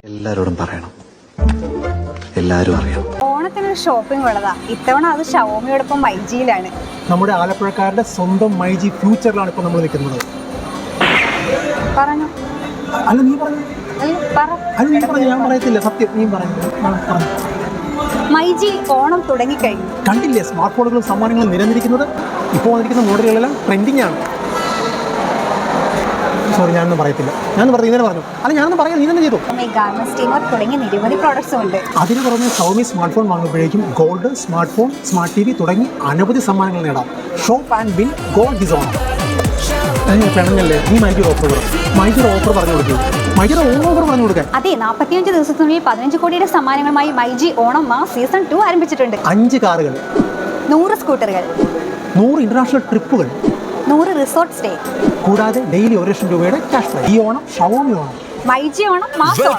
എല്ലാരോടും പറയണം, എല്ലാരും അറിയണം. ഓണത്തിനൊരു ഷോപ്പിംഗ് ഉള്ളതാ. ഇത്തവണ അത് ഷവോമിയോടൊപ്പം മൈജിയിലാണ്. നമ്മുടെ ആലപ്പുഴക്കാരുടെ സ്വന്തം മൈജി ഫ്യൂച്ചറിലാണ് ഇപ്പോൾ നമ്മൾ നിൽക്കുന്നത്. പറഞ്ഞു അല്ല നീ പറഞ്ഞു, അല്ല നീ പറഞ്ഞു, ഞാൻ പറയത്തില്ല, സത്യം നീ പറഞ്ഞു. മൈജി ഓണം തുടങ്ങിക്കഴിഞ്ഞു. കണ്ടില്ലേ സ്മാർട്ട് ഫോണുകളും സമ്മാനങ്ങളും നിരന്നിരിക്കുന്നത്? ഇപ്പോൾ വന്നിരിക്കുന്ന മോഡലുകളെല്ലാം ട്രെൻഡിങ് ആണ്. സോറി, ഞാനൊന്നും പറയത്തില്ല. ഞാനൊന്നും പറഞ്ഞു, ഇങ്ങനെ പറഞ്ഞു. അല്ല ഞാനൊന്നും പറയാം, നീ തന്നെ ചെയ്തു. ഗാർമെന്റ് സ്റ്റീമർ തുടങ്ങിയ നിരവധി പ്രോഡക്ട്സും ഉണ്ട്. അതിന് പുറമെ ഷവോമി സ്മാർട്ട് ഫോൺ വാങ്ങുമ്പോഴേക്കും gold, smart phone, smart TV തുടങ്ങി അനവധി സമ്മാനങ്ങൾ നേടാം. Shop and win gold this Onam. പെണ്ണല്ലേ നീ മൈജിയുടെ ഓഫർ പറഞ്ഞു കൊടുക്കും. മൈജിയുടെ ഓഫർ പറഞ്ഞു കൊടുക്കാൻ. അതെ, 45 ദിവസത്തിനുള്ളിൽ 15 കോടിയുടെ സമ്മാനങ്ങളുമായി മൈജി ഓണം മാസ് സീസൺ 2 ആരംഭിച്ചിട്ടുണ്ട്. 5 കാറുകൾ, 100 സ്കൂട്ടറുകൾ, 100 ഇന്റർനാഷണൽ ട്രിപ്പുകൾ, 100 റിസോർട്ട് സ്റ്റേ, കൂടാതെ ഡെയിലി 1 ലക്ഷം രൂപയുടെ ക്യാഷ് പ്രൈസ്. ഈ ഓണം ഷവോമി ഓണം, മൈജി ഓണം മാസ് ഓണം.